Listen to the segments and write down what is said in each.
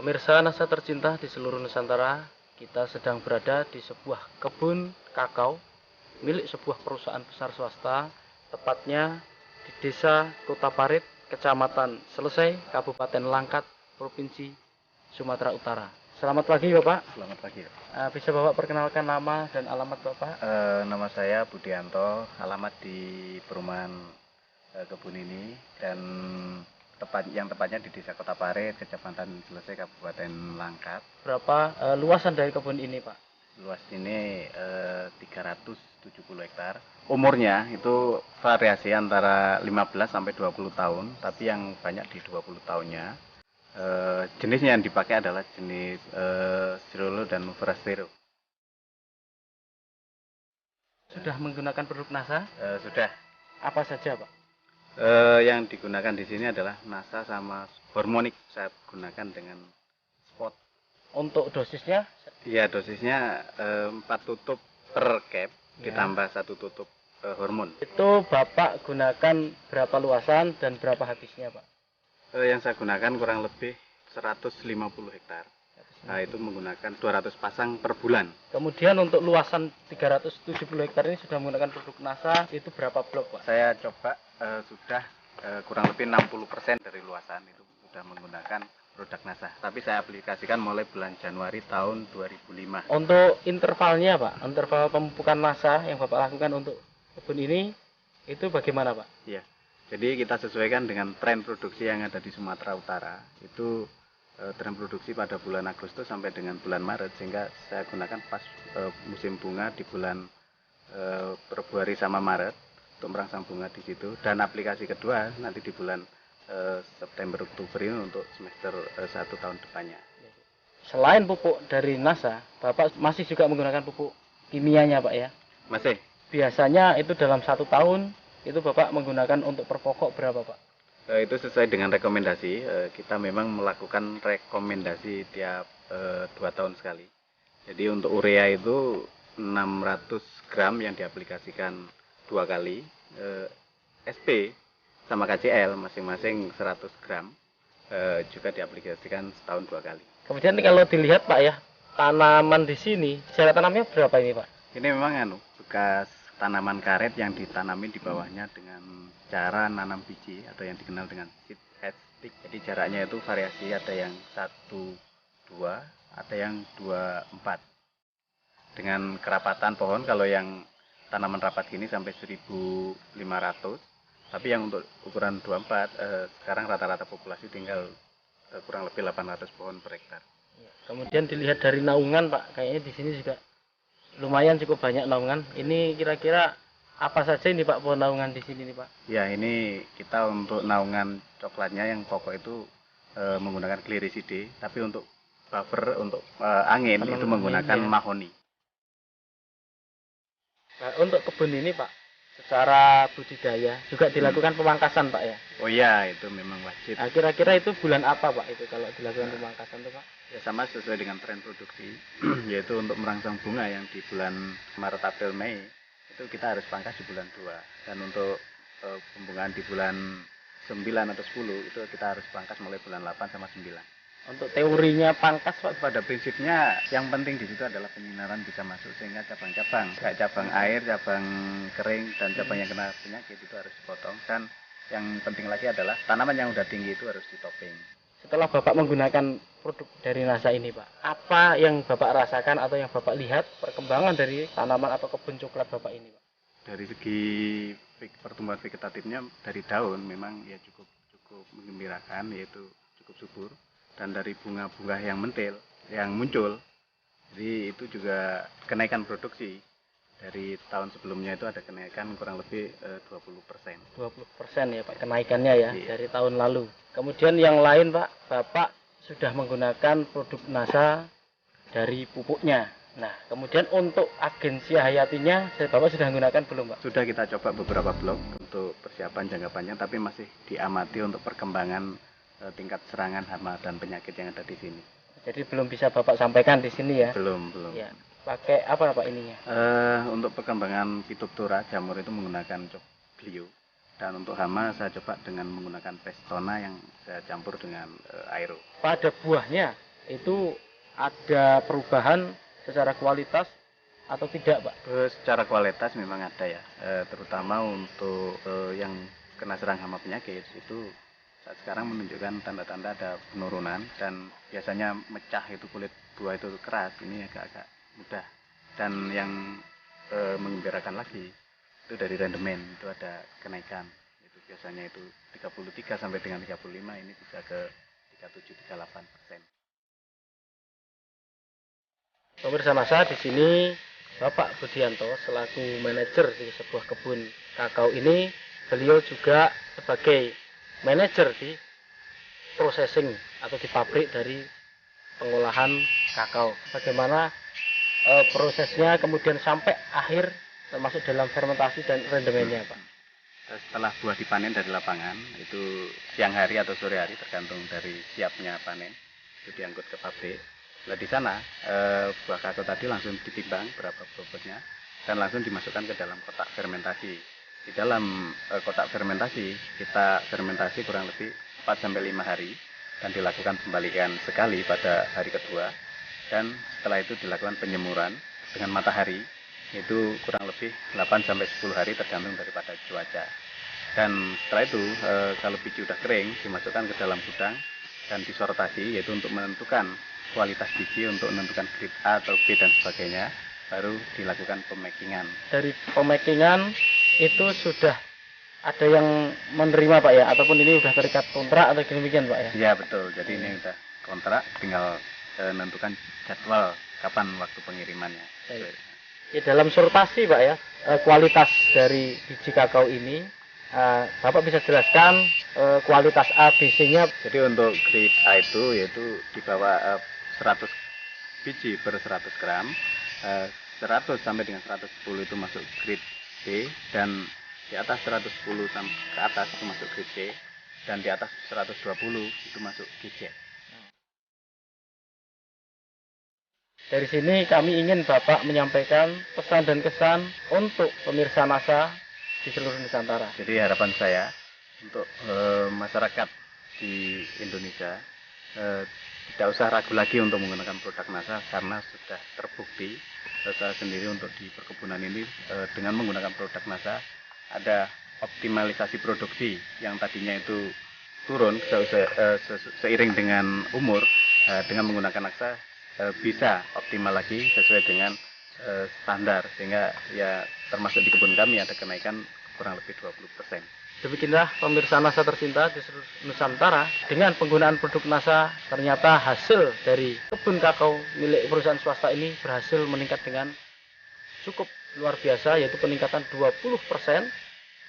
Pemirsa Nasa tercinta di seluruh Nusantara, kita sedang berada di sebuah kebun kakao milik sebuah perusahaan besar swasta, tepatnya di Desa Kota Parit, Kecamatan Selesai, Kabupaten Langkat, Provinsi Sumatera Utara. Selamat pagi Bapak. Selamat pagi. Bisa Bapak perkenalkan nama dan alamat Bapak? Nama saya Budianto, alamat di perumahan kebun ini dan tepatnya di Desa Kota Parit, Kecamatan Selesai, Kabupaten Langkat. Berapa luasan dari kebun ini Pak? Luas ini 370 hektar. Umurnya itu variasi antara 15 sampai 20 tahun, tapi yang banyak di 20 tahunnya. Jenisnya yang dipakai adalah jenis Cirolo dan Forastero. Sudah menggunakan produk NASA? Sudah. Apa saja Pak? Yang digunakan di sini adalah NASA sama hormonik. Saya gunakan dengan spot. Untuk dosisnya? Iya, dosisnya 4 tutup per cap Ya. ditambah 1 tutup hormon. Itu Bapak gunakan berapa luasan dan berapa habisnya Pak? Yang saya gunakan kurang lebih 150 hektar. Nah, itu menggunakan 200 pasang per bulan. Kemudian untuk luasan 370 hektar ini sudah menggunakan produk NASA, itu berapa blok Pak? Saya coba sudah kurang lebih 60% dari luasan itu sudah menggunakan produk NASA. Tapi saya aplikasikan mulai bulan Januari tahun 2005. Untuk intervalnya Pak, interval pemupukan NASA yang Bapak lakukan untuk kebun ini, itu bagaimana Pak? Iya. Jadi kita sesuaikan dengan tren produksi yang ada di Sumatera Utara. Itu tren produksi pada bulan Agustus sampai dengan bulan Maret, sehingga saya gunakan pas musim bunga di bulan Februari sama Maret untuk merangsang bunga di situ. Dan aplikasi kedua nanti di bulan September Oktober ini untuk semester 1 tahun depannya. Selain pupuk dari NASA, Bapak masih juga menggunakan pupuk kimianya Pak ya? Masih. Biasanya itu dalam 1 tahun itu Bapak menggunakan untuk per pokok berapa Pak? Itu sesuai dengan rekomendasi. Kita memang melakukan rekomendasi tiap 2 tahun sekali. Jadi untuk urea itu 600 gram yang diaplikasikan 2 kali. SP sama KCL masing-masing 100 gram juga diaplikasikan setahun 2 kali. Kemudian kalau dilihat Pak ya, tanaman di sini, jarak tanamnya berapa ini Pak? Ini memang bekas tanaman karet yang ditanami di bawahnya dengan cara nanam biji atau yang dikenal dengan seed head stick. Jadi jaraknya itu variasi, ada yang 1-2, ada yang 2-4. Dengan kerapatan pohon, kalau yang tanaman rapat gini sampai 1.500. Tapi yang untuk ukuran 24 sekarang rata-rata populasi tinggal kurang lebih 800 pohon per hektar. Kemudian dilihat dari naungan Pak, kayaknya di sini juga lumayan cukup banyak naungan. Ini kira-kira apa saja ini Pak pohon naungan di sini nih Pak? Ya, ini kita untuk naungan coklatnya yang pokok itu menggunakan Gliricidae, tapi untuk buffer untuk angin Penang itu menggunakan angin, ya. mahoni. Nah, untuk kebun ini Pak, secara budidaya juga dilakukan pemangkasan Pak ya? Oh iya, itu memang wajib. Nah, kira-kira itu bulan apa Pak itu kalau dilakukan pemangkasan itu Pak? Ya, sama sesuai dengan tren produksi, yaitu untuk merangsang bunga yang di bulan Maret, April, Mei itu kita harus pangkas di bulan 2. Dan untuk pembungaan di bulan 9 atau 10 itu kita harus pangkas mulai bulan 8 sama 9. Untuk teorinya pangkas Pak? Pada prinsipnya yang penting di situ adalah penyinaran bisa masuk sehingga cabang-cabang, kayak cabang air, cabang kering, dan cabang yang kena penyakit itu harus dipotong. Dan yang penting lagi adalah tanaman yang udah tinggi itu harus ditopeng. Setelah Bapak menggunakan produk dari NASA ini Pak, apa yang Bapak rasakan atau yang Bapak lihat perkembangan dari tanaman atau kebun coklat Bapak ini Pak? Dari segi pertumbuhan vegetatifnya dari daun memang ya cukup menggembirakan, yaitu cukup subur. Dan dari bunga-bunga yang mentil yang muncul, jadi itu juga kenaikan produksi dari tahun sebelumnya itu ada kenaikan kurang lebih 20%. 20% ya Pak kenaikannya ya, Iya. dari tahun lalu. Kemudian yang lain Pak, Bapak sudah menggunakan produk NASA dari pupuknya. Nah, kemudian untuk agensi hayatinya, Bapak sudah menggunakan belum Pak? Sudah kita coba beberapa blok untuk persiapan jangka panjang, tapi masih diamati untuk perkembangan tingkat serangan hama dan penyakit yang ada di sini. Jadi belum bisa Bapak sampaikan di sini ya? Belum. Ya. Pakai apa Pak ininya? Untuk perkembangan Phytophthora jamur itu menggunakan Glio. Dan untuk hama saya coba dengan menggunakan Pestona yang saya campur dengan Aero. Pada buahnya itu ada perubahan secara kualitas atau tidak, Pak? Secara kualitas memang ada ya, terutama untuk yang kena serang hama penyakit itu saat sekarang menunjukkan tanda-tanda ada penurunan, dan biasanya mecah itu kulit buah itu keras, ini agak-agak mudah. Dan yang menggembirakan lagi itu dari rendemen itu ada kenaikan, itu biasanya itu 33 sampai dengan 35, ini bisa ke 37-38%. Pemirsa Nasa, di sini Bapak Budianto selaku manajer di sebuah kebun kakao ini, beliau juga sebagai manajer di processing atau di pabrik dari pengolahan kakao. Bagaimana prosesnya kemudian sampai akhir termasuk dalam fermentasi dan rendemennya, Pak? Setelah buah dipanen dari lapangan, itu siang hari atau sore hari tergantung dari siapnya panen, itu diangkut ke pabrik. Nah, di sana buah kakao tadi langsung ditimbang berapa bobotnya dan langsung dimasukkan ke dalam kotak fermentasi. Di dalam kotak fermentasi kita fermentasi kurang lebih 4-5 hari dan dilakukan pembalikan sekali pada hari kedua, dan setelah itu dilakukan penyemuran dengan matahari itu kurang lebih 8-10 hari tergantung daripada cuaca. Dan setelah itu kalau biji udah kering dimasukkan ke dalam gudang dan disortasi, yaitu untuk menentukan kualitas biji, untuk menentukan grade A atau B dan sebagainya, baru dilakukan pemakingan. Dari pemakingan itu sudah ada yang menerima, Pak ya, ataupun ini sudah terikat kontrak atau demikian, Pak ya? Iya betul, jadi ini udah kontrak, tinggal menentukan jadwal kapan waktu pengirimannya. Ya, dalam sortasi, Pak ya, kualitas dari biji kakao ini, Bapak bisa jelaskan kualitas A, B, C-nya? Jadi untuk grade A itu yaitu di bawah 100 biji per 100 gram, 100 sampai dengan 110 itu masuk grade B, dan di atas 110 sampai ke atas itu masuk grade C, dan di atas 120 itu masuk GC. Dari sini kami ingin Bapak menyampaikan pesan dan kesan untuk pemirsa Nasa di seluruh Nusantara. Jadi harapan saya untuk masyarakat di Indonesia tidak usah ragu lagi untuk menggunakan produk Nasa, karena sudah terbukti saya sendiri untuk di perkebunan ini dengan menggunakan produk Nasa ada optimalisasi produksi yang tadinya itu turun seiring dengan umur, dengan menggunakan Nasa bisa optimal lagi sesuai dengan standar, sehingga ya termasuk di kebun kami ada kenaikan kurang lebih 20%. Demikianlah pemirsa Nasa tercinta di seluruh Nusantara, dengan penggunaan produk Nasa ternyata hasil dari kebun kakao milik perusahaan swasta ini berhasil meningkat dengan cukup luar biasa, yaitu peningkatan 20%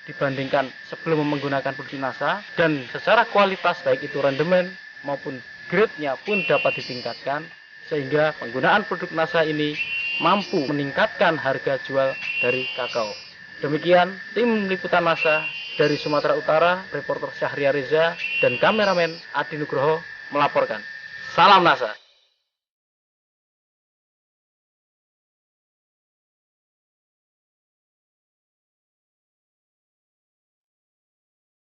dibandingkan sebelum menggunakan produk Nasa, dan secara kualitas baik itu rendemen maupun grade-nya pun dapat ditingkatkan, sehingga penggunaan produk Nasa ini mampu meningkatkan harga jual dari kakao. Demikian tim liputan Nasa dari Sumatera Utara, reporter Syahria Reza dan kameramen Adi Nugroho melaporkan. Salam Nasa.